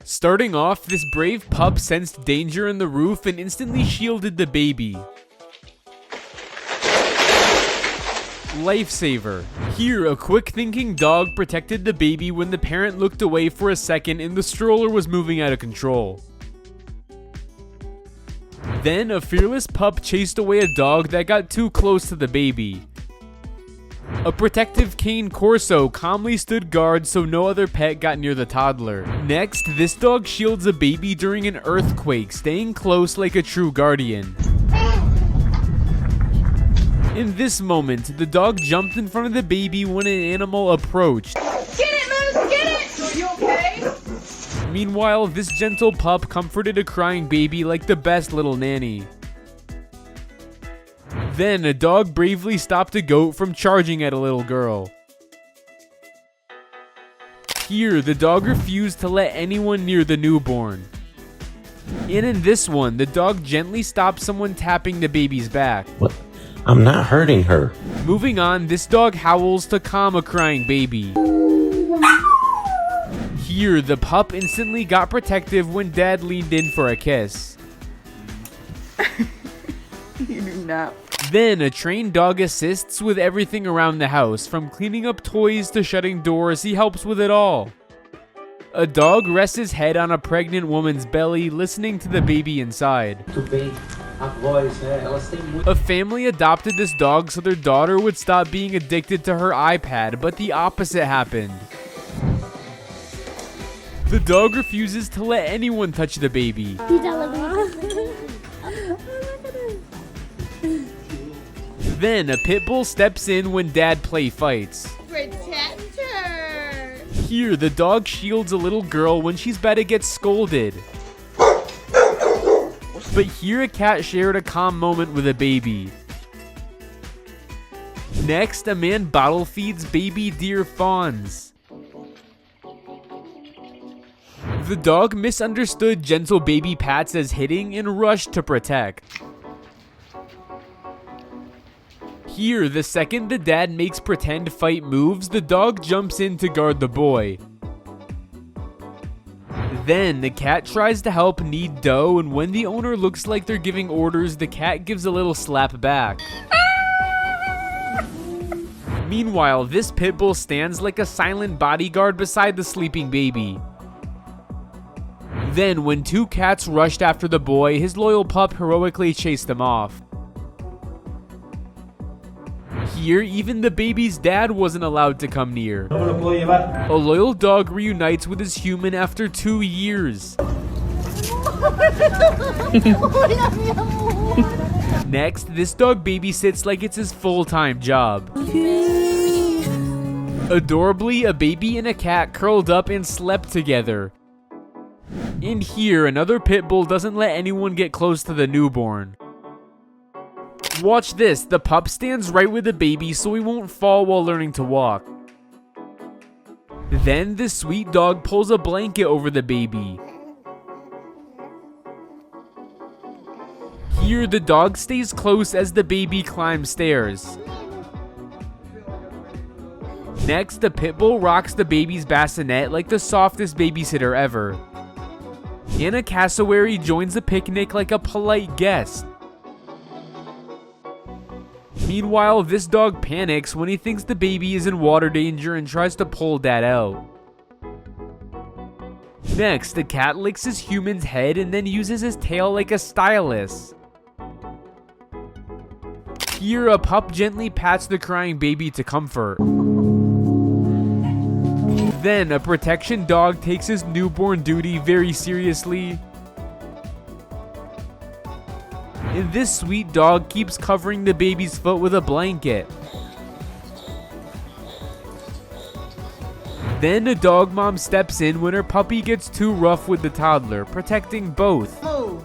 Starting off, this brave pup sensed danger in the roof and instantly shielded the baby. Lifesaver. Here, a quick-thinking dog protected the baby when the parent looked away for a second and the stroller was moving out of control. Then, a fearless pup chased away a dog that got too close to the baby. A protective cane corso calmly stood guard so no other pet got near the toddler. Next, this dog shields a baby during an earthquake, staying close like a true guardian. In this moment, the dog jumped in front of the baby when an animal approached. Get it, Moose! Get it! Are you okay? Meanwhile, this gentle pup comforted a crying baby like the best little nanny. Then, a dog bravely stopped a goat from charging at a little girl. Here, the dog refused to let anyone near the newborn. And in this one, the dog gently stopped someone tapping the baby's back. What? I'm not hurting her. Moving on, this dog howls to calm a crying baby. Here, the pup instantly got protective when Dad leaned in for a kiss. You do not. Then, a trained dog assists with everything around the house, from cleaning up toys to shutting doors, he helps with it all. A dog rests his head on a pregnant woman's belly, listening to the baby inside. A family adopted this dog so their daughter would stop being addicted to her iPad, but the opposite happened. The dog refuses to let anyone touch the baby. Then, a pit bull steps in when Dad play fights. Protect her! Here, the dog shields a little girl when she's about to get scolded. But here, a cat shared a calm moment with a baby. Next, a man bottle feeds baby deer fawns. The dog misunderstood gentle baby pats as hitting and rushed to protect. Here, the second the dad makes pretend fight moves, the dog jumps in to guard the boy. Then, the cat tries to help knead dough, and when the owner looks like they're giving orders, the cat gives a little slap back. Meanwhile, this pit bull stands like a silent bodyguard beside the sleeping baby. Then, when two cats rushed after the boy, his loyal pup heroically chased them off. Here, even the baby's dad wasn't allowed to come near. A loyal dog reunites with his human after 2 years. Next, this dog babysits like it's his full-time job. Adorably, a baby and a cat curled up and slept together. And here, another pit bull doesn't let anyone get close to the newborn. Watch this, the pup stands right with the baby so he won't fall while learning to walk. Then this sweet dog pulls a blanket over the baby. Here, the dog stays close as the baby climbs stairs. Next, the pit bull rocks the baby's bassinet like the softest babysitter ever. And a cassowary joins the picnic like a polite guest. Meanwhile, this dog panics when he thinks the baby is in water danger and tries to pull Dad out. Next, the cat licks his human's head and then uses his tail like a stylus. Here, a pup gently pats the crying baby to comfort. Then, a protection dog takes his newborn duty very seriously. And this sweet dog keeps covering the baby's foot with a blanket. Then a dog mom steps in when her puppy gets too rough with the toddler, protecting both. Move.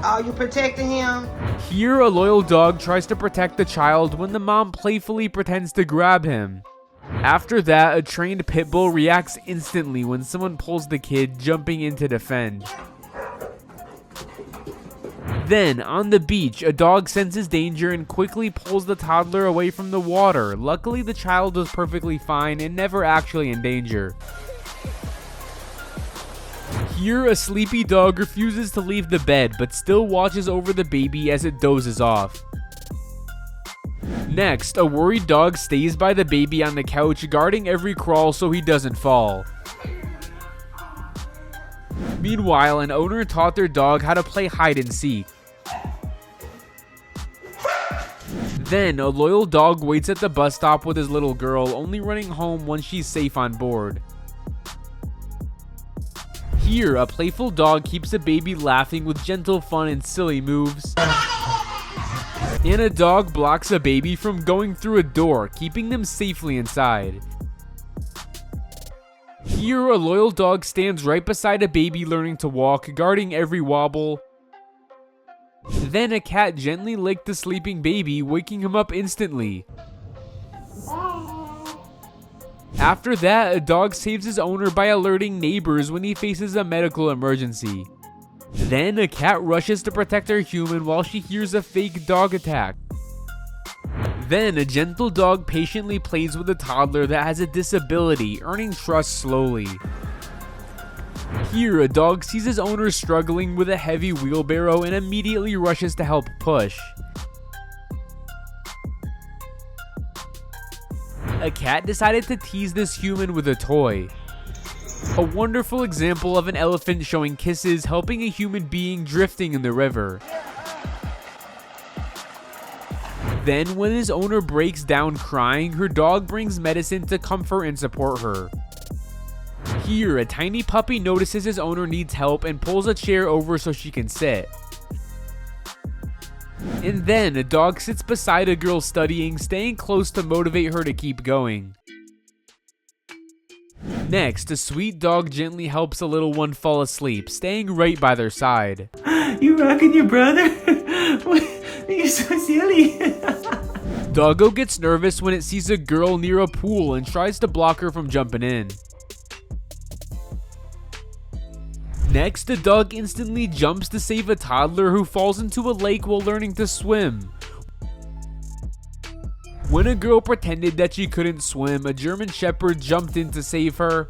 Oh, you protecting him? Here, a loyal dog tries to protect the child when the mom playfully pretends to grab him. After that, a trained pit bull reacts instantly when someone pulls the kid, jumping in to defend. Then, on the beach, a dog senses danger and quickly pulls the toddler away from the water. Luckily, the child was perfectly fine and never actually in danger. Here, a sleepy dog refuses to leave the bed, but still watches over the baby as it dozes off. Next, a worried dog stays by the baby on the couch, guarding every crawl so he doesn't fall. Meanwhile, an owner taught their dog how to play hide and seek. Then, a loyal dog waits at the bus stop with his little girl, only running home once she's safe on board. Here, a playful dog keeps the baby laughing with gentle fun and silly moves. And a dog blocks a baby from going through a door, keeping them safely inside. Here, a loyal dog stands right beside a baby learning to walk, guarding every wobble. Then a cat gently licked the sleeping baby, waking him up instantly. After that, a dog saves his owner by alerting neighbors when he faces a medical emergency. Then a cat rushes to protect her human while she hears a fake dog attack. Then a gentle dog patiently plays with a toddler that has a disability, earning trust slowly. Here, a dog sees his owner struggling with a heavy wheelbarrow and immediately rushes to help push. A cat decided to tease this human with a toy. A wonderful example of an elephant showing kisses, helping a human being drifting in the river. Then, when his owner breaks down crying, her dog brings medicine to comfort and support her. Here, a tiny puppy notices his owner needs help and pulls a chair over so she can sit. And then, a dog sits beside a girl studying, staying close to motivate her to keep going. Next, a sweet dog gently helps a little one fall asleep, staying right by their side. You rocking your brother? You're so silly. Doggo gets nervous when it sees a girl near a pool and tries to block her from jumping in. Next, the dog instantly jumps to save a toddler who falls into a lake while learning to swim. When a girl pretended that she couldn't swim, a German Shepherd jumped in to save her.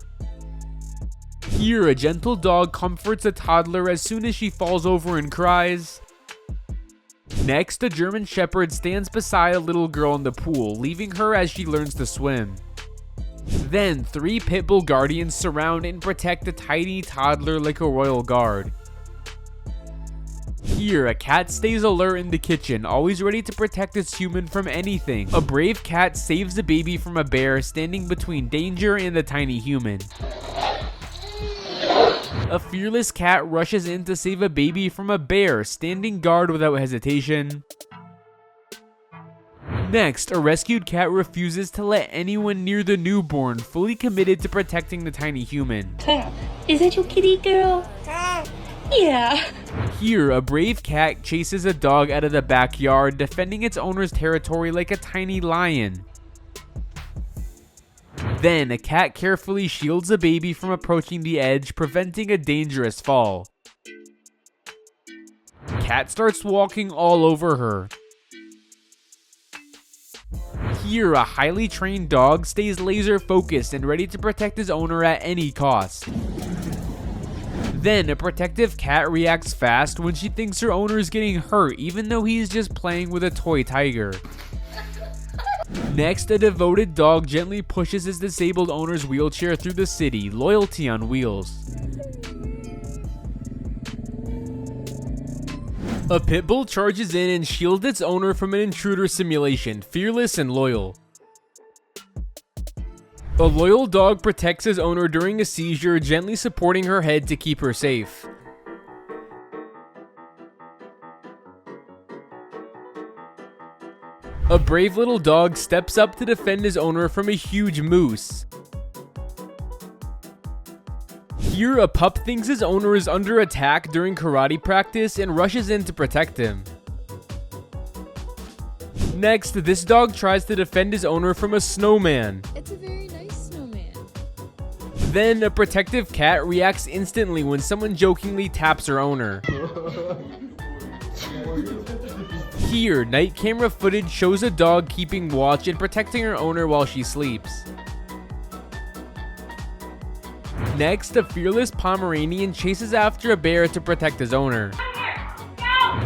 Here, a gentle dog comforts a toddler as soon as she falls over and cries. Next, a German Shepherd stands beside a little girl in the pool, leaving her as she learns to swim. Then, 3 pit bull guardians surround and protect a tiny toddler like a royal guard. Here, a cat stays alert in the kitchen, always ready to protect its human from anything. A brave cat saves the baby from a bear standing between danger and the tiny human. A fearless cat rushes in to save a baby from a bear, standing guard without hesitation. Next, a rescued cat refuses to let anyone near the newborn, fully committed to protecting the tiny human. Is that your kitty girl? Yeah. Here, a brave cat chases a dog out of the backyard, defending its owner's territory like a tiny lion. Then, a cat carefully shields a baby from approaching the edge, preventing a dangerous fall. Cat starts walking all over her. Here, a highly trained dog stays laser focused and ready to protect his owner at any cost. Then, a protective cat reacts fast when she thinks her owner is getting hurt, even though he is just playing with a toy tiger. Next, a devoted dog gently pushes his disabled owner's wheelchair through the city, loyalty on wheels. A pit bull charges in and shields its owner from an intruder simulation, fearless and loyal. A loyal dog protects his owner during a seizure, gently supporting her head to keep her safe. A brave little dog steps up to defend his owner from a huge moose. Here, a pup thinks his owner is under attack during karate practice and rushes in to protect him. Next, this dog tries to defend his owner from a snowman. It's a very nice snowman. Then, a protective cat reacts instantly when someone jokingly taps her owner. Here, night camera footage shows a dog keeping watch and protecting her owner while she sleeps. Next, a fearless Pomeranian chases after a bear to protect his owner.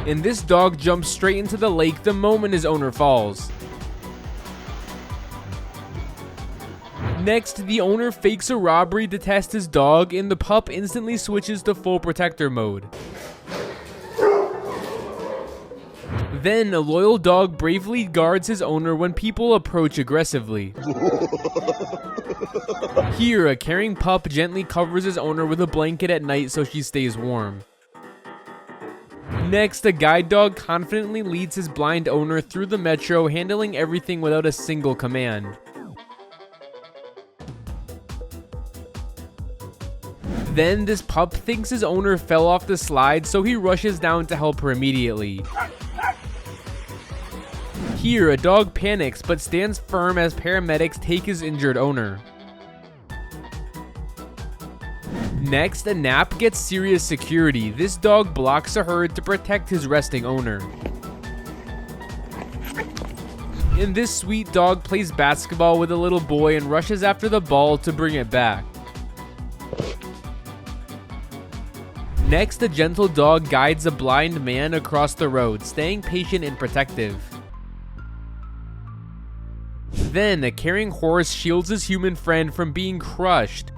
And this dog jumps straight into the lake the moment his owner falls. Next, the owner fakes a robbery to test his dog, and the pup instantly switches to full protector mode. Then, a loyal dog bravely guards his owner when people approach aggressively. Here, a caring pup gently covers his owner with a blanket at night so she stays warm. Next, a guide dog confidently leads his blind owner through the metro, handling everything without a single command. Then, this pup thinks his owner fell off the slide, so he rushes down to help her immediately. Here, a dog panics but stands firm as paramedics take his injured owner. Next, a nap gets serious security. This dog blocks a herd to protect his resting owner. And this sweet dog plays basketball with a little boy and rushes after the ball to bring it back. Next, a gentle dog guides a blind man across the road, staying patient and protective. Then, a caring horse shields his human friend from being crushed.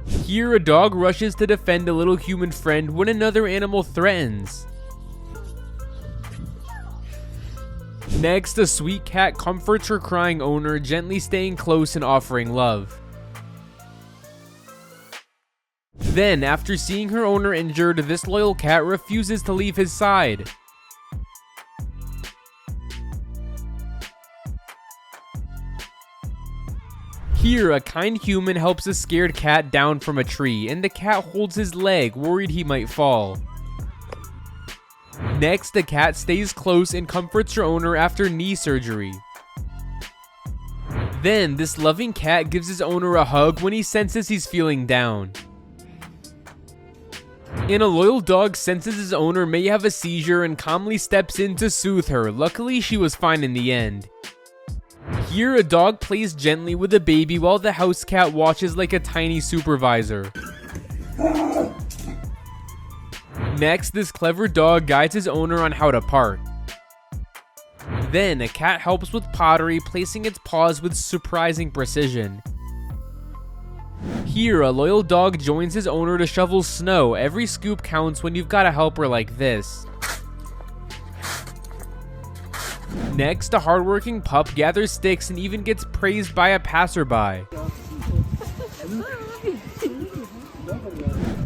Here, a dog rushes to defend a little human friend when another animal threatens. Next, a sweet cat comforts her crying owner, gently staying close and offering love. Then, after seeing her owner injured, this loyal cat refuses to leave his side. Here, a kind human helps a scared cat down from a tree, and the cat holds his leg, worried he might fall. Next, the cat stays close and comforts her owner after knee surgery. Then, this loving cat gives his owner a hug when he senses he's feeling down. And a loyal dog senses his owner may have a seizure and calmly steps in to soothe her. Luckily, she was fine in the end. Here, a dog plays gently with a baby while the house cat watches like a tiny supervisor. Next, this clever dog guides his owner on how to park. Then, a cat helps with pottery, placing its paws with surprising precision. Here, a loyal dog joins his owner to shovel snow. Every scoop counts when you've got a helper like this. Next, a hardworking pup gathers sticks and even gets praised by a passerby.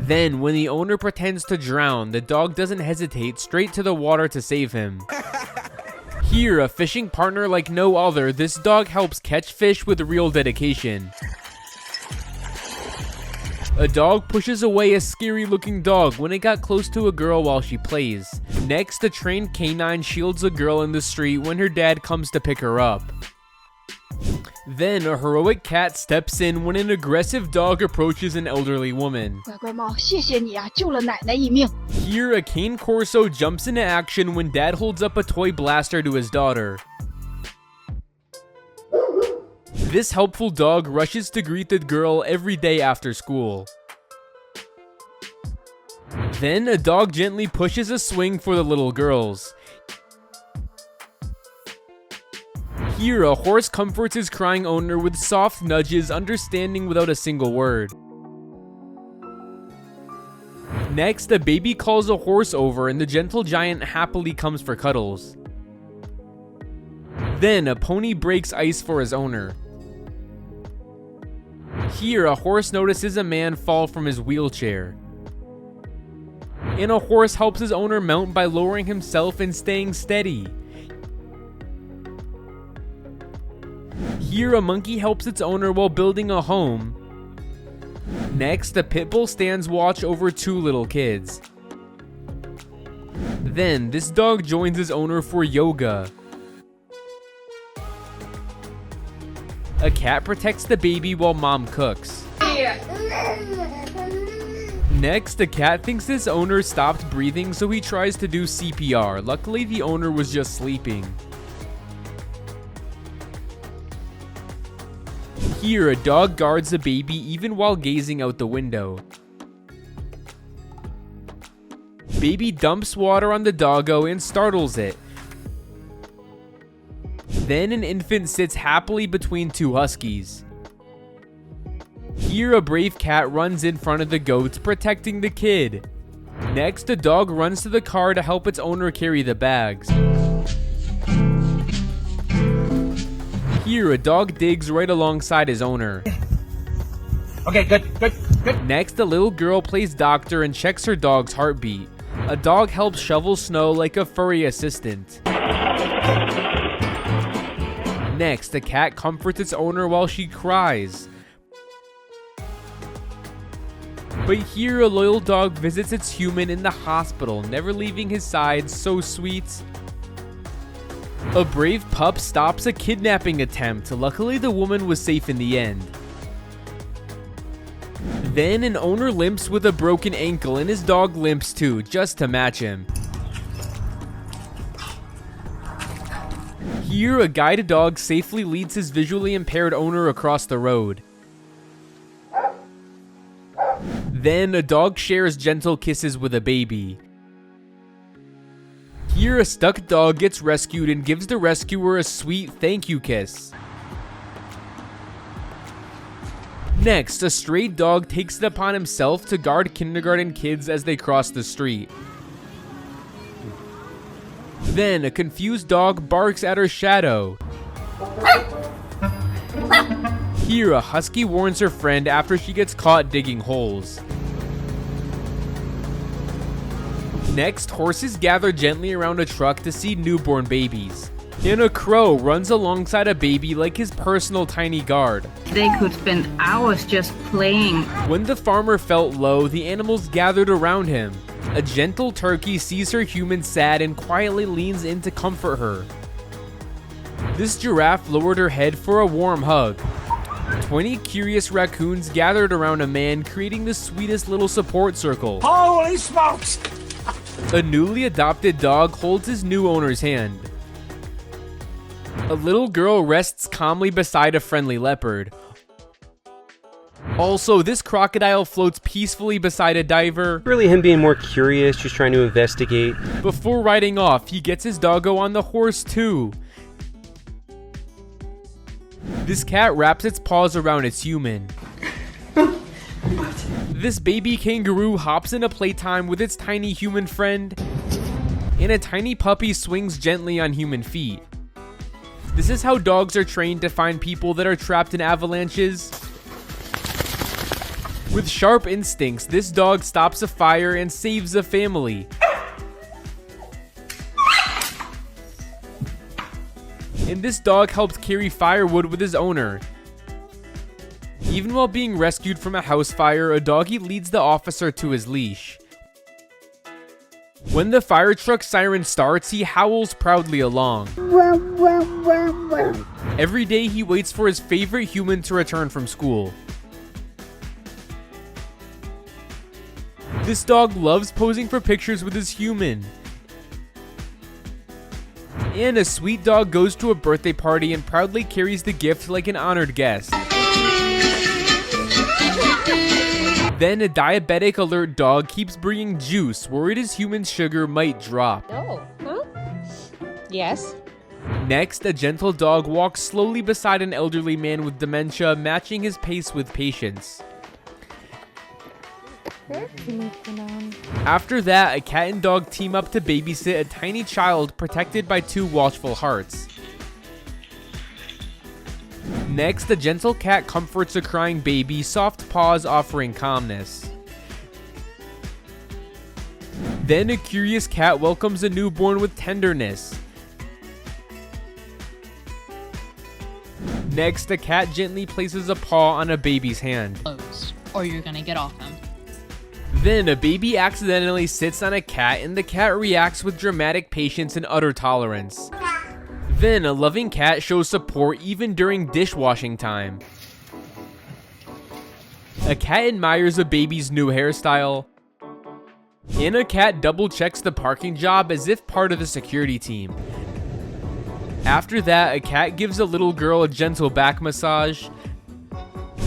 Then, when the owner pretends to drown, the dog doesn't hesitate, straight to the water to save him. Here, a fishing partner like no other, this dog helps catch fish with real dedication. A dog pushes away a scary-looking dog when it got close to a girl while she plays. Next, a trained canine shields a girl in the street when her dad comes to pick her up. Then, a heroic cat steps in when an aggressive dog approaches an elderly woman. 乖乖猫，谢谢你啊，救了奶奶一命。 Here, a cane corso jumps into action when dad holds up a toy blaster to his daughter. This helpful dog rushes to greet the girl every day after school. Then, a dog gently pushes a swing for the little girls. Here, a horse comforts his crying owner with soft nudges, understanding without a single word. Next, a baby calls a horse over and the gentle giant happily comes for cuddles. Then, a pony breaks ice for his owner. Here, a horse notices a man fall from his wheelchair. And a horse helps his owner mount by lowering himself and staying steady. Here, a monkey helps its owner while building a home. Next, a pit bull stands watch over two little kids. Then, this dog joins his owner for yoga. A cat protects the baby while mom cooks. Next, a cat thinks his owner stopped breathing, so he tries to do CPR. Luckily, the owner was just sleeping. Here, a dog guards a baby even while gazing out the window. Baby dumps water on the doggo and startles it. Then an infant sits happily between two huskies. Here, a brave cat runs in front of the goats, protecting the kid. Next, a dog runs to the car to help its owner carry the bags. Here, a dog digs right alongside his owner. Okay, good. Next, a little girl plays doctor and checks her dog's heartbeat. A dog helps shovel snow like a furry assistant. Next, a cat comforts its owner while she cries. But here, a loyal dog visits its human in the hospital, never leaving his side. So sweet. A brave pup stops a kidnapping attempt. Luckily, the woman was safe in the end. Then an owner limps with a broken ankle and his dog limps too, just to match him. Here, a guide dog safely leads his visually impaired owner across the road. Then a dog shares gentle kisses with a baby. Here, a stuck dog gets rescued and gives the rescuer a sweet thank you kiss. Next, a stray dog takes it upon himself to guard kindergarten kids as they cross the street. Then, a confused dog barks at her shadow. Here, a husky warns her friend after she gets caught digging holes. Next, horses gather gently around a truck to see newborn babies. And a crow runs alongside a baby like his personal tiny guard. They could spend hours just playing. When the farmer felt low, the animals gathered around him. A gentle turkey sees her human sad and quietly leans in to comfort her. This giraffe lowered her head for a warm hug. 20 curious raccoons gathered around a man, creating the sweetest little support circle. Holy smokes! A newly adopted dog holds his new owner's hand. A little girl rests calmly beside a friendly leopard. Also, this crocodile floats peacefully beside a diver. Really him being more curious, just trying to investigate. Before riding off, he gets his doggo on the horse too. This cat wraps its paws around its human. This baby kangaroo hops into playtime with its tiny human friend. And a tiny puppy swings gently on human feet. This is how dogs are trained to find people that are trapped in avalanches. With sharp instincts, this dog stops a fire and saves a family. And this dog helped carry firewood with his owner. Even while being rescued from a house fire, a doggy leads the officer to his leash. When the fire truck siren starts, he howls proudly along. Every day he waits for his favorite human to return from school. This dog loves posing for pictures with his human. And a sweet dog goes to a birthday party and proudly carries the gift like an honored guest. Then a diabetic alert dog keeps bringing juice, worried his human sugar might drop. Oh, huh? Yes. Next, a gentle dog walks slowly beside an elderly man with dementia, matching his pace with patience. After that, a cat and dog team up to babysit a tiny child protected by two watchful hearts. Next, a gentle cat comforts a crying baby, soft paws offering calmness. Then a curious cat welcomes a newborn with tenderness. Next, a cat gently places a paw on a baby's hand. Or you're gonna get off them. Then a baby accidentally sits on a cat and the cat reacts with dramatic patience and utter tolerance. Then a loving cat shows support even during dishwashing time. A cat admires a baby's new hairstyle. And a cat double checks the parking job as if part of the security team. After that, a cat gives a little girl a gentle back massage.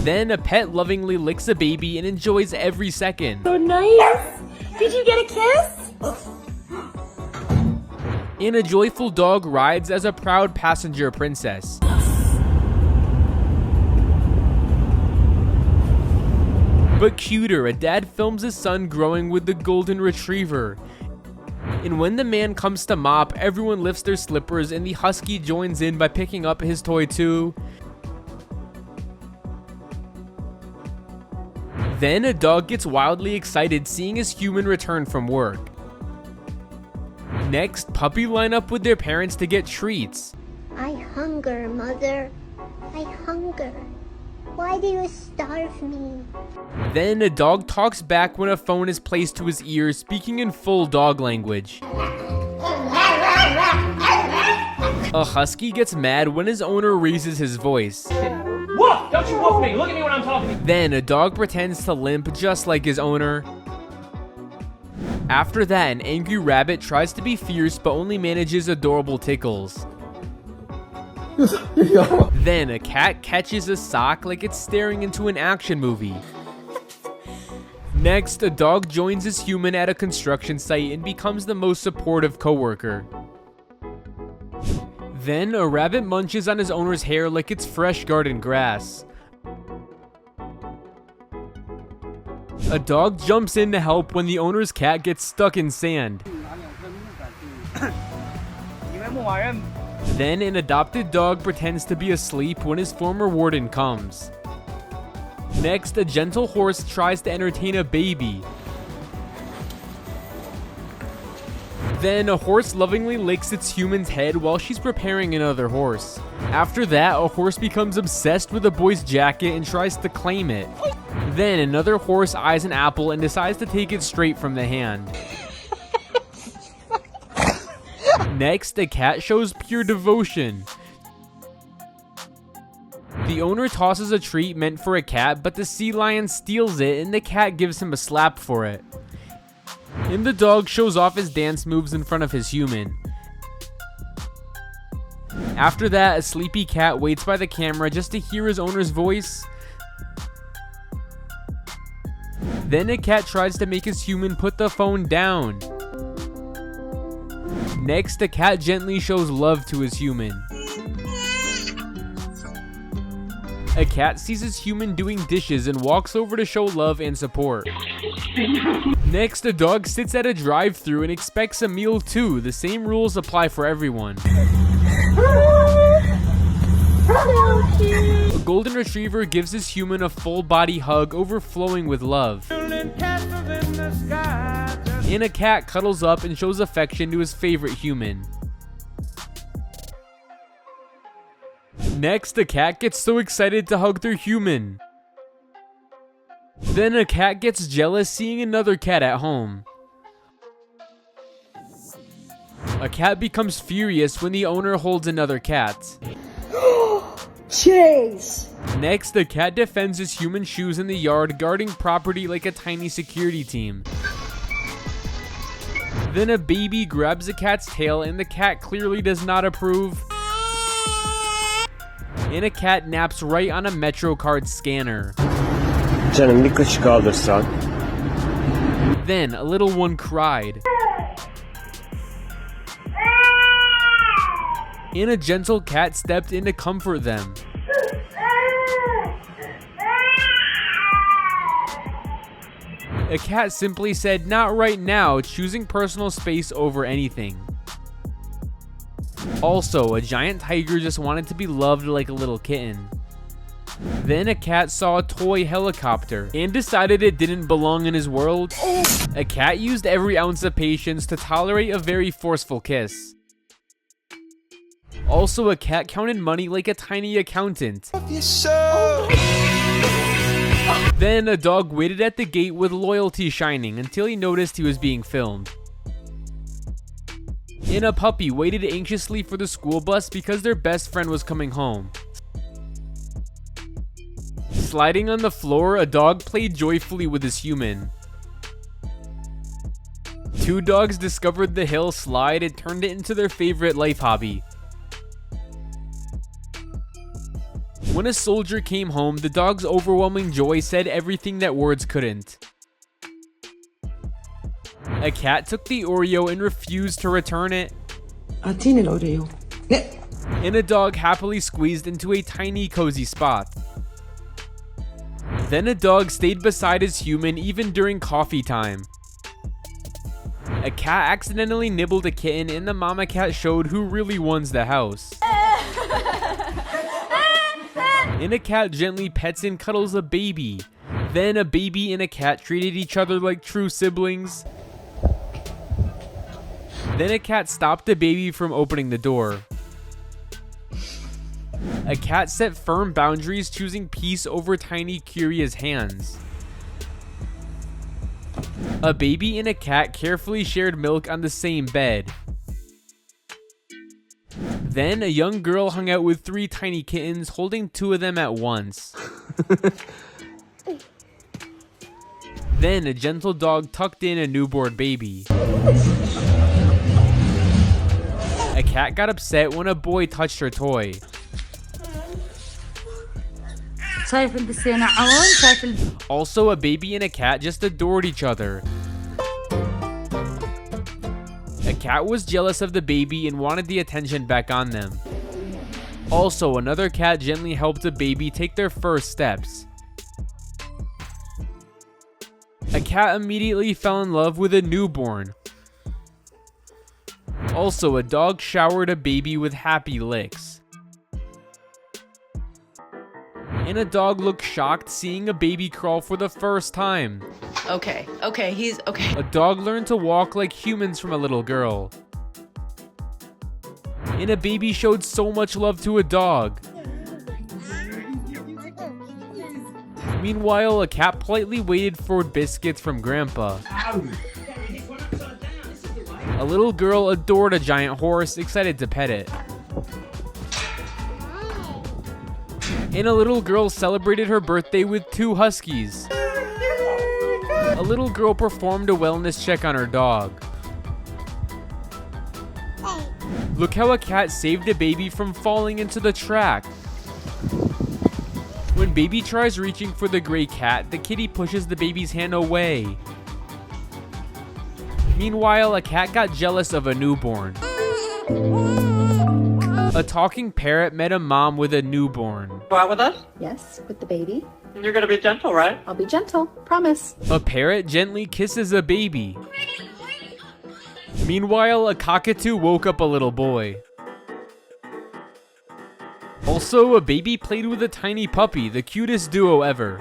Then a pet lovingly licks a baby and enjoys every second. So nice. Did you get a kiss? And a joyful dog rides as a proud passenger princess. But cuter, a dad films his son growing with the golden retriever. And when the man comes to mop, everyone lifts their slippers and the husky joins in by picking up his toy too. Then a dog gets wildly excited seeing his human return from work. Next, puppy line up with their parents to get treats. I hunger, mother. I hunger. Why do you starve me? Then a dog talks back when a phone is placed to his ear, speaking in full dog language. A husky gets mad when his owner raises his voice. Woof! Don't you woof me! Look at me when I'm talking! Then a dog pretends to limp just like his owner. After that, an angry rabbit tries to be fierce but only manages adorable tickles. Then a cat catches a sock like it's staring into an action movie. Next, a dog joins his human at a construction site and becomes the most supportive coworker. Then a rabbit munches on his owner's hair like it's fresh garden grass. A dog jumps in to help when the owner's cat gets stuck in sand. Then an adopted dog pretends to be asleep when his former warden comes. Next, a gentle horse tries to entertain a baby. Then a horse lovingly licks its human's head while she's preparing another horse. After that, a horse becomes obsessed with a boy's jacket and tries to claim it. Then another horse eyes an apple and decides to take it straight from the hand. Next, a cat shows pure devotion. The owner tosses a treat meant for a cat, but the sea lion steals it and the cat gives him a slap for it. And the dog shows off his dance moves in front of his human. After that, a sleepy cat waits by the camera just to hear his owner's voice. Then a cat tries to make his human put the phone down. Next, a cat gently shows love to his human. A cat sees his human doing dishes and walks over to show love and support. Next, a dog sits at a drive-thru and expects a meal too. The same rules apply for everyone. A golden retriever gives his human a full-body hug overflowing with love. And a cat cuddles up and shows affection to his favorite human. Next, a cat gets so excited to hug their human. Then a cat gets jealous seeing another cat at home. A cat becomes furious when the owner holds another cat. Chase! Next, the cat defends his human shoes in the yard, guarding property like a tiny security team. Then a baby grabs the cat's tail and the cat clearly does not approve. And a cat naps right on a MetroCard scanner. Then a little one cried. And a gentle cat stepped in to comfort them. A cat simply said, "Not right now," choosing personal space over anything. Also, a giant tiger just wanted to be loved like a little kitten. Then a cat saw a toy helicopter and decided it didn't belong in his world. A cat used every ounce of patience to tolerate a very forceful kiss. Also, a cat counted money like a tiny accountant. Then a dog waited at the gate with loyalty shining until he noticed he was being filmed. And a puppy waited anxiously for the school bus because their best friend was coming home. Sliding on the floor, a dog played joyfully with his human. Two dogs discovered the hill slide and turned it into their favorite life hobby. When a soldier came home, the dog's overwhelming joy said everything that words couldn't. A cat took the Oreo and refused to return it. And a dog happily squeezed into a tiny cozy spot. Then a dog stayed beside his human even during coffee time. A cat accidentally nibbled a kitten and the mama cat showed who really runs the house. And a cat gently pets and cuddles a baby. Then a baby and a cat treated each other like true siblings. Then a cat stopped the baby from opening the door. A cat set firm boundaries, choosing peace over tiny Curia's hands. A baby and a cat carefully shared milk on the same bed. Then a young girl hung out with 3 tiny kittens, holding 2 of them at once. Then a gentle dog tucked in a newborn baby. A cat got upset when a boy touched her toy. Also, a baby and a cat just adored each other. A cat was jealous of the baby and wanted the attention back on them. Also, another cat gently helped a baby take their first steps. A cat immediately fell in love with a newborn. Also, a dog showered a baby with happy licks. And a dog looked shocked seeing a baby crawl for the first time. Okay, he's okay. A dog learned to walk like humans from a little girl. And a baby showed so much love to a dog. Meanwhile, a cat politely waited for biscuits from Grandpa. A little girl adored a giant horse, excited to pet it. And a little girl celebrated her birthday with 2 huskies. A little girl performed a wellness check on her dog. Look how a cat saved a baby from falling into the track. When baby tries reaching for the gray cat, the kitty pushes the baby's hand away. Meanwhile, a cat got jealous of a newborn. A talking parrot met a mom with a newborn. Go out with us? Yes, with the baby. And you're gonna be gentle, right? I'll be gentle, promise. A parrot gently kisses a baby. Meanwhile, a cockatoo woke up a little boy. Also, a baby played with a tiny puppy, the cutest duo ever.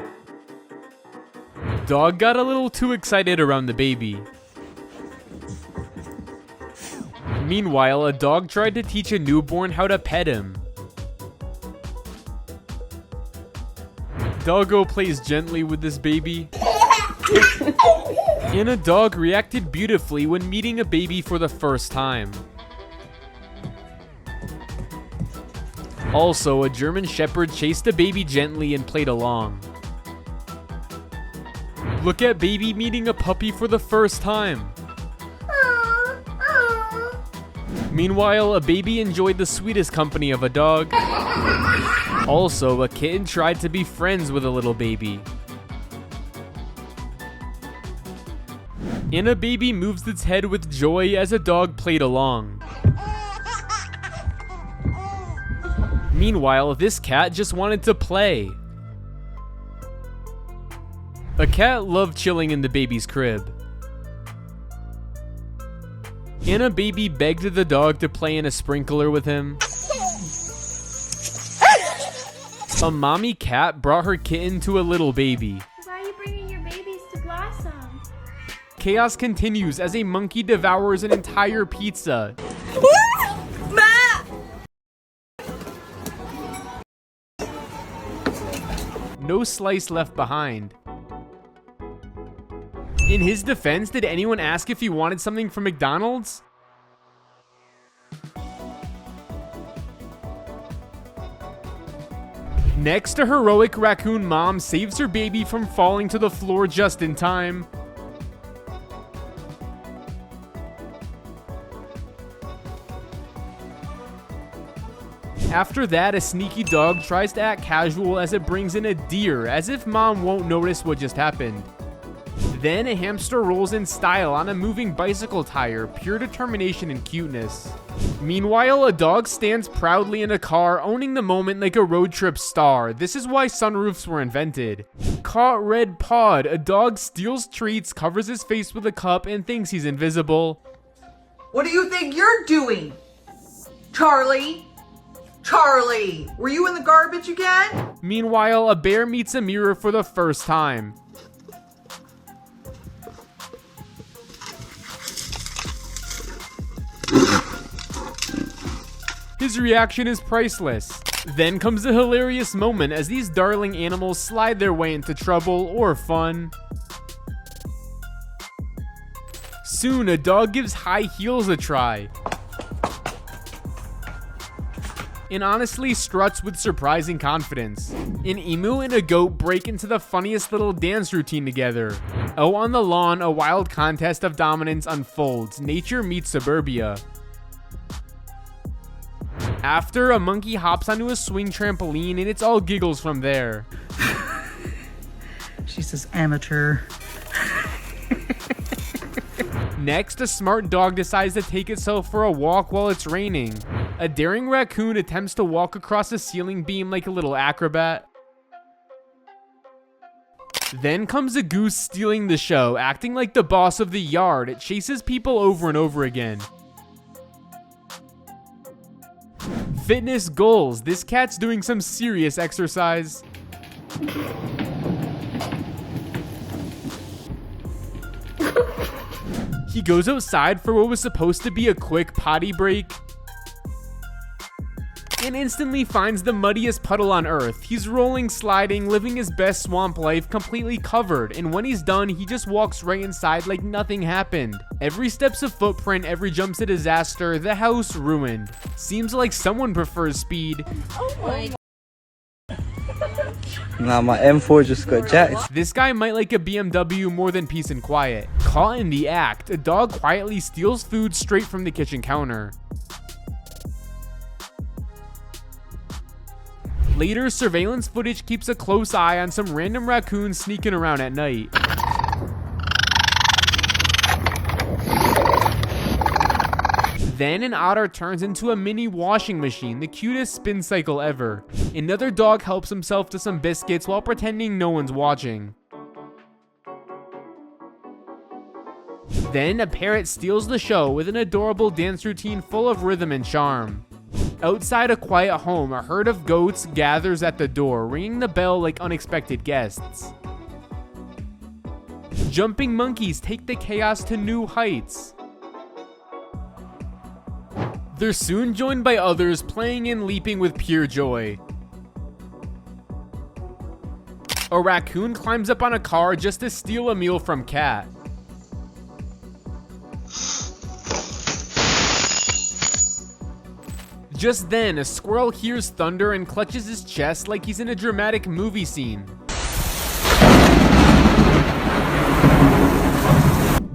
Dog got a little too excited around the baby. Meanwhile, a dog tried to teach a newborn how to pet him. Doggo plays gently with this baby. And a dog reacted beautifully when meeting a baby for the first time. Also, a German Shepherd chased a baby gently and played along. Look at baby meeting a puppy for the first time. Meanwhile, a baby enjoyed the sweetest company of a dog. Also, a kitten tried to be friends with a little baby. And a baby moves its head with joy as a dog played along. Meanwhile, this cat just wanted to play. A cat loved chilling in the baby's crib. And a baby begged the dog to play in a sprinkler with him. A mommy cat brought her kitten to a little baby. Why are you bringing your babies to Blossom? Chaos continues as a monkey devours an entire pizza. No slice left behind. In his defense, did anyone ask if he wanted something from McDonald's? Next, a heroic raccoon mom saves her baby from falling to the floor just in time. After that, a sneaky dog tries to act casual as it brings in a deer, as if mom won't notice what just happened. Then a hamster rolls in style on a moving bicycle tire, pure determination and cuteness. Meanwhile, a dog stands proudly in a car, owning the moment like a road trip star. This is why sunroofs were invented. Caught red pawed, a dog steals treats, covers his face with a cup, and thinks he's invisible. What do you think you're doing? Charlie? Charlie, were you in the garbage again? Meanwhile, a bear meets a mirror for the first time. His reaction is priceless. Then comes the hilarious moment as these darling animals slide their way into trouble or fun. Soon, a dog gives high heels a try, and honestly struts with surprising confidence. An emu and a goat break into the funniest little dance routine together. Oh, on the lawn, a wild contest of dominance unfolds. Nature meets suburbia. After, a monkey hops onto a swing trampoline and it's all giggles from there. She's this amateur. Next, a smart dog decides to take itself for a walk while it's raining. A daring raccoon attempts to walk across a ceiling beam like a little acrobat. Then comes a goose stealing the show, acting like the boss of the yard. It chases people over and over again. Fitness goals. This cat's doing some serious exercise. He goes outside for what was supposed to be a quick potty break and instantly finds the muddiest puddle on earth. He's rolling, sliding, living his best swamp life, completely covered, and when he's done, he just walks right inside like nothing happened. Every step's a footprint, every jump's a disaster, the house ruined. Seems like someone prefers speed. Oh my. Nah, my M4 just got jacked. This guy might like a BMW more than peace and quiet. Caught in the act, a dog quietly steals food straight from the kitchen counter. Later, surveillance footage keeps a close eye on some random raccoons sneaking around at night. Then an otter turns into a mini washing machine, the cutest spin cycle ever. Another dog helps himself to some biscuits while pretending no one's watching. Then a parrot steals the show with an adorable dance routine full of rhythm and charm. Outside a quiet home, a herd of goats gathers at the door, ringing the bell like unexpected guests. Jumping monkeys take the chaos to new heights. They're soon joined by others playing and leaping with pure joy. A raccoon climbs up on a car just to steal a meal from Cat. Just then, a squirrel hears thunder and clutches his chest like he's in a dramatic movie scene.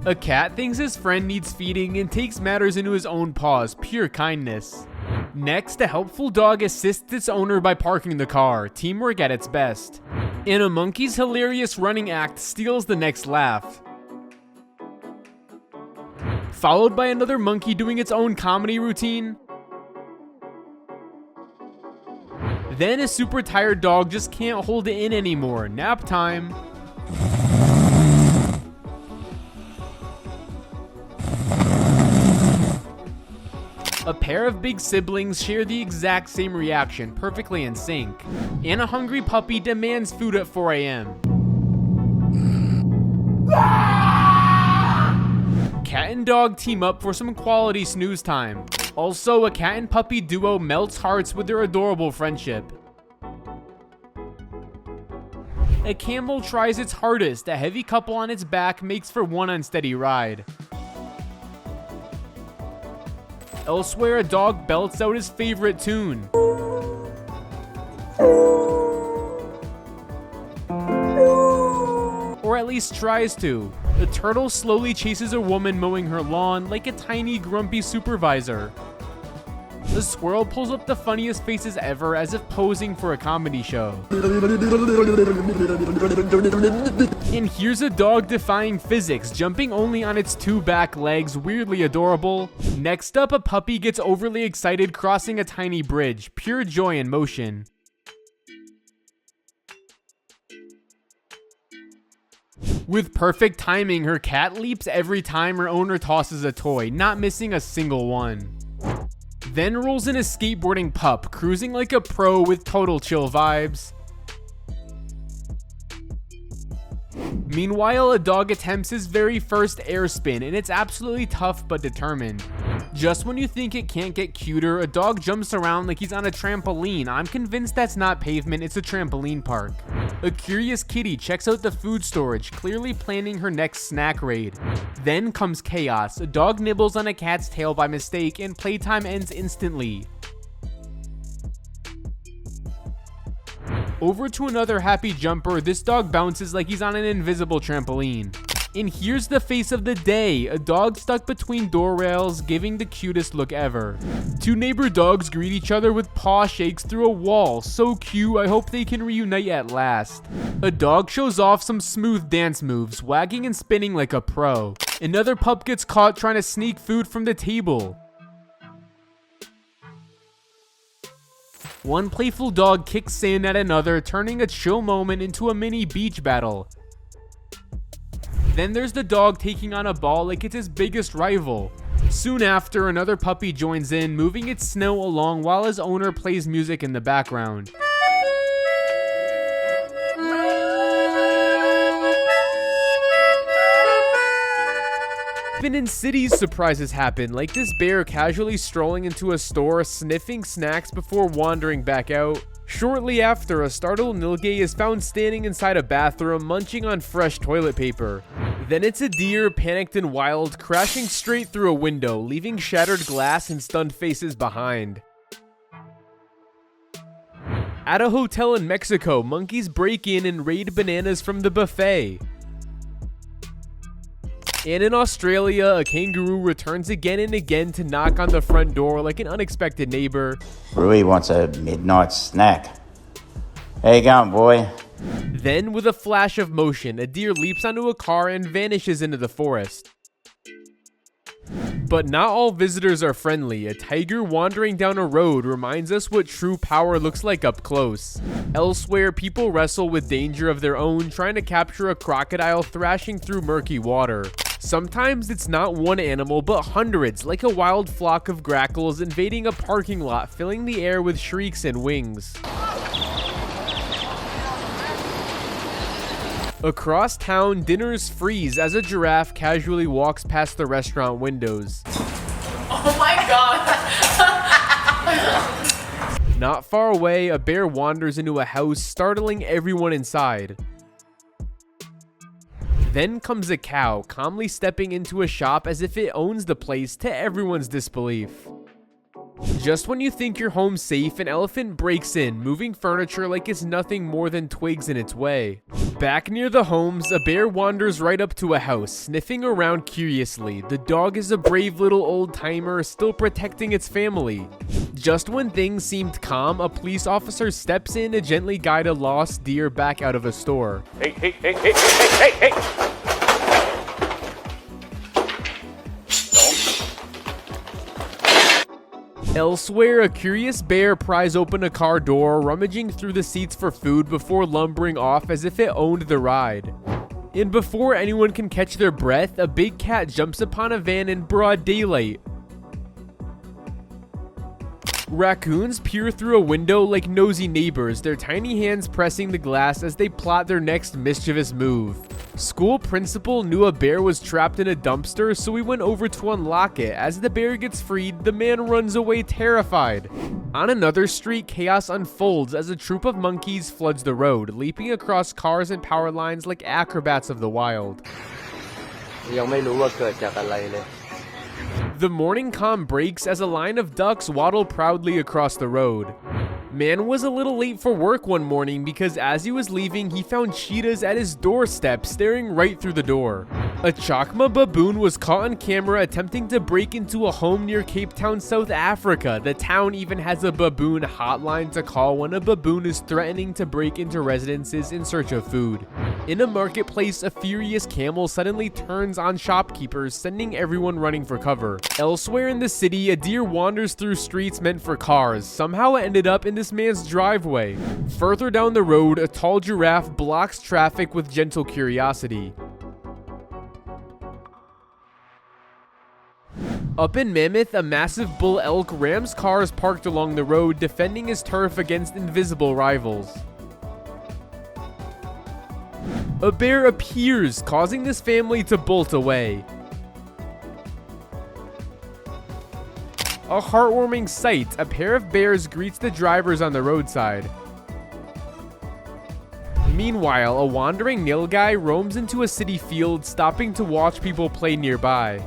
A cat thinks his friend needs feeding and takes matters into his own paws, pure kindness. Next, a helpful dog assists its owner by parking the car, teamwork at its best. And a monkey's hilarious running act steals the next laugh. Followed by another monkey doing its own comedy routine. Then a super tired dog just can't hold it in anymore. Nap time. A pair of big siblings share the exact same reaction, perfectly in sync. And a hungry puppy demands food at 4 a.m. Cat and dog team up for some quality snooze time. Also, a cat and puppy duo melts hearts with their adorable friendship. A camel tries its hardest. A heavy couple on its back makes for one unsteady ride. Elsewhere, a dog belts out his favorite tune. Or at least tries to. The turtle slowly chases a woman mowing her lawn like a tiny grumpy supervisor. The squirrel pulls up the funniest faces ever as if posing for a comedy show. And here's a dog defying physics, jumping only on its 2 back legs, weirdly adorable. Next up, a puppy gets overly excited crossing a tiny bridge, pure joy in motion. With perfect timing, her cat leaps every time her owner tosses a toy, not missing a single one. Then rolls in a skateboarding pup, cruising like a pro with total chill vibes. Meanwhile, a dog attempts his very first air spin, and it's absolutely tough but determined. Just when you think it can't get cuter, a dog jumps around like he's on a trampoline. I'm convinced that's not pavement, it's a trampoline park. A curious kitty checks out the food storage, clearly planning her next snack raid. Then comes chaos. A dog nibbles on a cat's tail by mistake, and playtime ends instantly. Over to another happy jumper, this dog bounces like he's on an invisible trampoline. And here's the face of the day, a dog stuck between door rails, giving the cutest look ever. 2 neighbor dogs greet each other with paw shakes through a wall, so cute, I hope they can reunite at last. A dog shows off some smooth dance moves, wagging and spinning like a pro. Another pup gets caught trying to sneak food from the table. One playful dog kicks sand at another, turning a chill moment into a mini beach battle. Then there's the dog taking on a ball like it's his biggest rival. Soon after, another puppy joins in, moving its snout along while his owner plays music in the background. Even in cities, surprises happen, like this bear casually strolling into a store, sniffing snacks before wandering back out. Shortly after, a startled nilgai is found standing inside a bathroom, munching on fresh toilet paper. Then it's a deer, panicked and wild, crashing straight through a window, leaving shattered glass and stunned faces behind. At a hotel in Mexico, monkeys break in and raid bananas from the buffet. And in Australia, a kangaroo returns again and again to knock on the front door like an unexpected neighbor. Rui wants a midnight snack. How you going, boy? Then, with a flash of motion, a deer leaps onto a car and vanishes into the forest. But not all visitors are friendly. A tiger wandering down a road reminds us what true power looks like up close. Elsewhere, people wrestle with danger of their own, trying to capture a crocodile thrashing through murky water. Sometimes it's not one animal, but hundreds, like a wild flock of grackles invading a parking lot, filling the air with shrieks and wings. Across town, dinners freeze as a giraffe casually walks past the restaurant windows. Oh my god! Not far away, a bear wanders into a house, startling everyone inside. Then comes a cow, calmly stepping into a shop as if it owns the place, to everyone's disbelief. Just when you think you're home safe, an elephant breaks in, moving furniture like it's nothing more than twigs in its way. Back near the homes, a bear wanders right up to a house, sniffing around curiously. The dog is a brave little old-timer, still protecting its family. Just when things seemed calm, a police officer steps in to gently guide a lost deer back out of a store. Hey. Elsewhere, a curious bear pries open a car door, rummaging through the seats for food before lumbering off as if it owned the ride. And before anyone can catch their breath, a big cat jumps upon a van in broad daylight. Raccoons peer through a window like nosy neighbors, their tiny hands pressing the glass as they plot their next mischievous move. School principal knew a bear was trapped in a dumpster, so we went over to unlock it. As the bear gets freed, the man runs away terrified. On another street, chaos unfolds as a troop of monkeys floods the road, leaping across cars and power lines like acrobats of the wild. The morning calm breaks as a line of ducks waddle proudly across the road. Man was a little late for work one morning because as he was leaving, he found cheetahs at his doorstep staring right through the door. A Chakma baboon was caught on camera attempting to break into a home near Cape Town, South Africa. The town even has a baboon hotline to call when a baboon is threatening to break into residences in search of food. In a marketplace, a furious camel suddenly turns on shopkeepers, sending everyone running for cover. Elsewhere in the city, a deer wanders through streets meant for cars. Somehow it ended up in this man's driveway. Further down the road, a tall giraffe blocks traffic with gentle curiosity. Up in Mammoth, a massive bull elk rams cars parked along the road, defending his turf against invisible rivals. A bear appears, causing this family to bolt away. A heartwarming sight, a pair of bears greets the drivers on the roadside. Meanwhile, a wandering nilgai roams into a city field, stopping to watch people play nearby.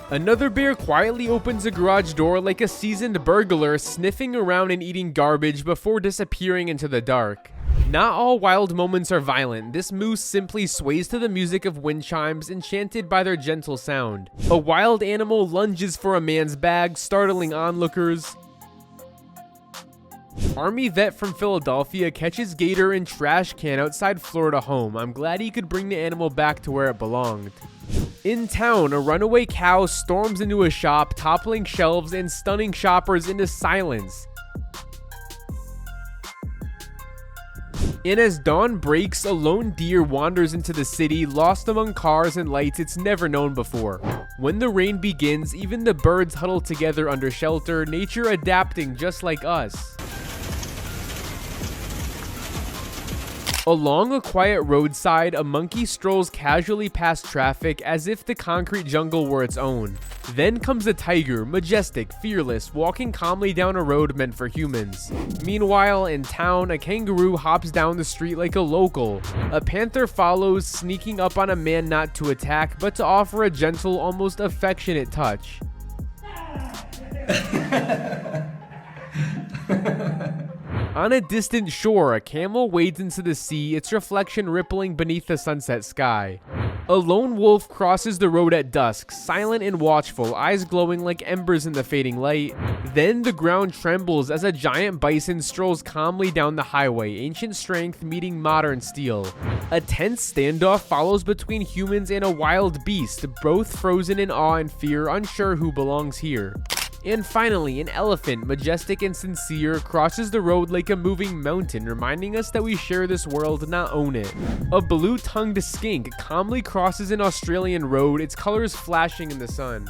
Another bear quietly opens a garage door like a seasoned burglar, sniffing around and eating garbage before disappearing into the dark. Not all wild moments are violent. This moose simply sways to the music of wind chimes, enchanted by their gentle sound. A wild animal lunges for a man's bag, startling onlookers. Army vet from Philadelphia catches gator in trash can outside Florida home. I'm glad he could bring the animal back to where it belonged. In town, a runaway cow storms into a shop, toppling shelves and stunning shoppers into silence. And as dawn breaks, a lone deer wanders into the city, lost among cars and lights it's never known before. When the rain begins, even the birds huddle together under shelter, nature adapting just like us. Along a quiet roadside, a monkey strolls casually past traffic as if the concrete jungle were its own. Then comes a tiger, majestic, fearless, walking calmly down a road meant for humans. Meanwhile, in town, a kangaroo hops down the street like a local. A panther follows, sneaking up on a man not to attack, but to offer a gentle, almost affectionate touch. On a distant shore, a camel wades into the sea, its reflection rippling beneath the sunset sky. A lone wolf crosses the road at dusk, silent and watchful, eyes glowing like embers in the fading light. Then the ground trembles as a giant bison strolls calmly down the highway, ancient strength meeting modern steel. A tense standoff follows between humans and a wild beast, both frozen in awe and fear, unsure who belongs here. And finally, an elephant, majestic and sincere, crosses the road like a moving mountain, reminding us that we share this world, not own it. A blue-tongued skink calmly crosses an Australian road, its colors flashing in the sun.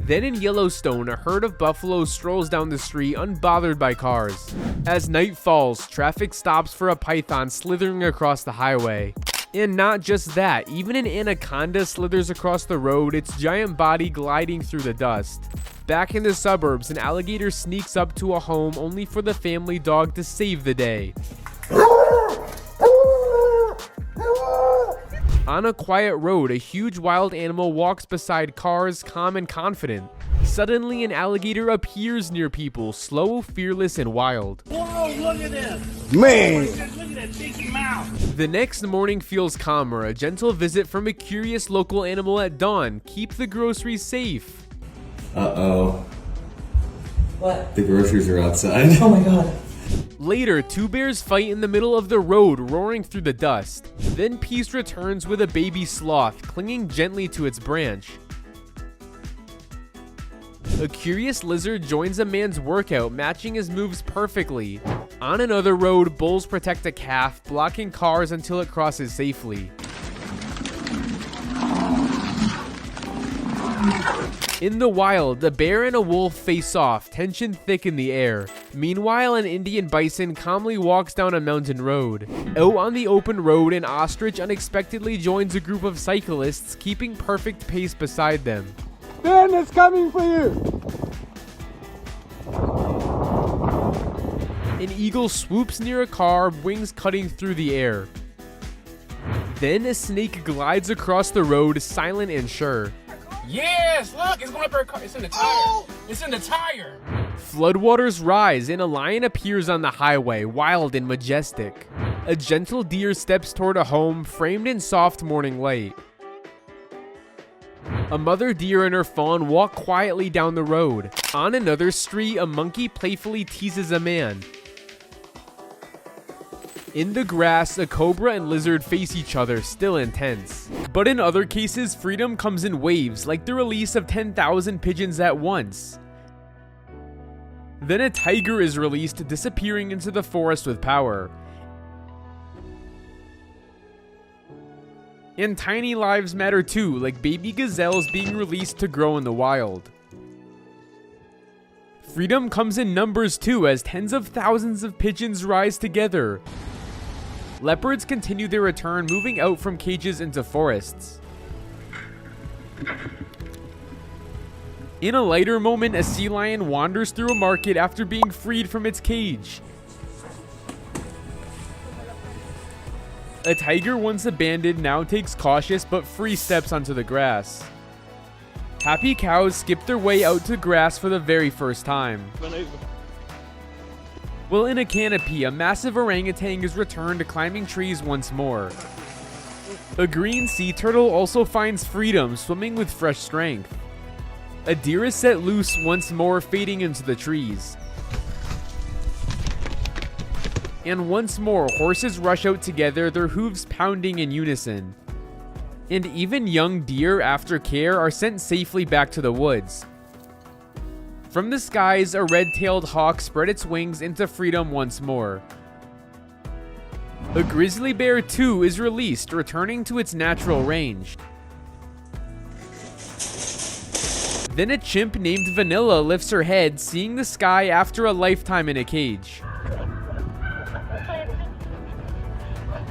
Then in Yellowstone, a herd of buffalo strolls down the street, unbothered by cars. As night falls, traffic stops for a python slithering across the highway. And not just that, even an anaconda slithers across the road, its giant body gliding through the dust. Back in the suburbs, an alligator sneaks up to a home only for the family dog to save the day. On a quiet road, a huge wild animal walks beside cars, calm and confident. Suddenly, an alligator appears near people, slow, fearless, and wild. Whoa, look at this! Man! Look at that cheeky mouth! The next morning feels calmer, a gentle visit from a curious local animal at dawn. Keep the groceries safe. Uh-oh. What? The groceries are outside. Oh my god. Later, two bears fight in the middle of the road, roaring through the dust. Then peace returns with a baby sloth, clinging gently to its branch. A curious lizard joins a man's workout, matching his moves perfectly. On another road, bulls protect a calf, blocking cars until it crosses safely. In the wild, a bear and a wolf face off, tension thick in the air. Meanwhile, an Indian bison calmly walks down a mountain road. Out on the open road, an ostrich unexpectedly joins a group of cyclists, keeping perfect pace beside them. Ben, it's coming for you! An eagle swoops near a car, wings cutting through the air. Then a snake glides across the road, silent and sure. Yes, look, it's going up her car. It's in the tire. Oh. It's in the tire. Floodwaters rise and a lion appears on the highway, wild and majestic. A gentle deer steps toward a home framed in soft morning light. A mother deer and her fawn walk quietly down the road. On another street, a monkey playfully teases a man. In the grass, a cobra and lizard face each other, still intense. But in other cases, freedom comes in waves, like the release of 10,000 pigeons at once. Then a tiger is released, disappearing into the forest with power. And tiny lives matter too, like baby gazelles being released to grow in the wild. Freedom comes in numbers too, as tens of thousands of pigeons rise together. Leopards continue their return, moving out from cages into forests. In a lighter moment, a sea lion wanders through a market after being freed from its cage. A tiger, once abandoned, now takes cautious but free steps onto the grass. Happy cows skip their way out to grass for the very first time. Well, in a canopy, a massive orangutan is returned to climbing trees once more. A green sea turtle also finds freedom, swimming with fresh strength. A deer is set loose once more, fading into the trees. And once more, horses rush out together, their hooves pounding in unison. And even young deer, after care, are sent safely back to the woods. From the skies, a red-tailed hawk spread its wings into freedom once more. A grizzly bear too is released, returning to its natural range. Then a chimp named Vanilla lifts her head, seeing the sky after a lifetime in a cage.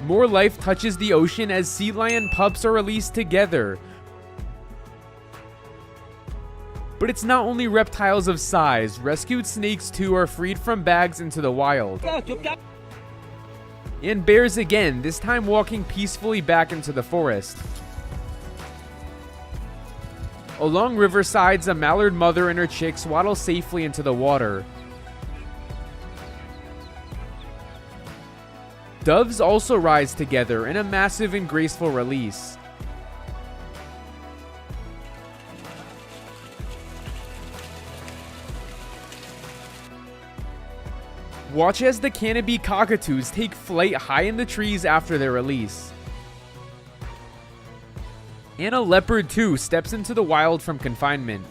More life touches the ocean as sea lion pups are released together. But it's not only reptiles of size, rescued snakes too are freed from bags into the wild. And bears again, this time walking peacefully back into the forest. Along riversides, a mallard mother and her chicks waddle safely into the water. Doves also rise together in a massive and graceful release. Watch as the canopy cockatoos take flight high in the trees after their release. And a leopard too steps into the wild from confinement.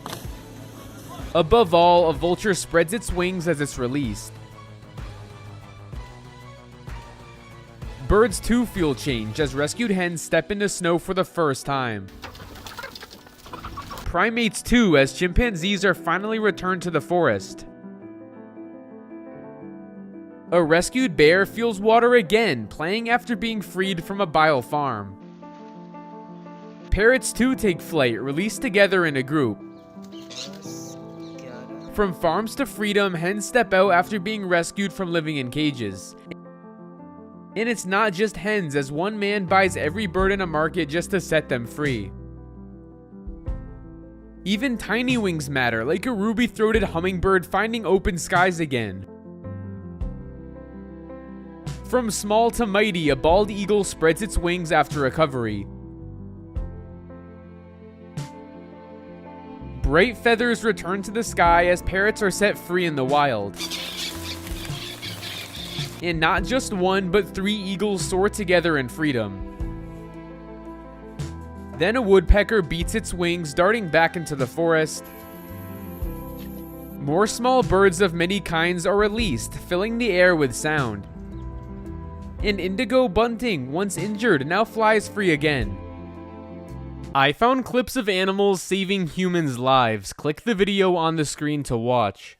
Above all, a vulture spreads its wings as it's released. Birds too feel change as rescued hens step into snow for the first time. Primates too, as chimpanzees are finally returned to the forest. A rescued bear feels water again, playing after being freed from a bile farm. Parrots too take flight, released together in a group. From farms to freedom, hens step out after being rescued from living in cages. And it's not just hens, as one man buys every bird in a market just to set them free. Even tiny wings matter, like a ruby-throated hummingbird finding open skies again. From small to mighty, a bald eagle spreads its wings after recovery. Bright feathers return to the sky as parrots are set free in the wild. And not just one, but 3 eagles soar together in freedom. Then a woodpecker beats its wings, darting back into the forest. More small birds of many kinds are released, filling the air with sound. An indigo bunting, once injured, now flies free again. I found clips of animals saving humans' lives. Click the video on the screen to watch.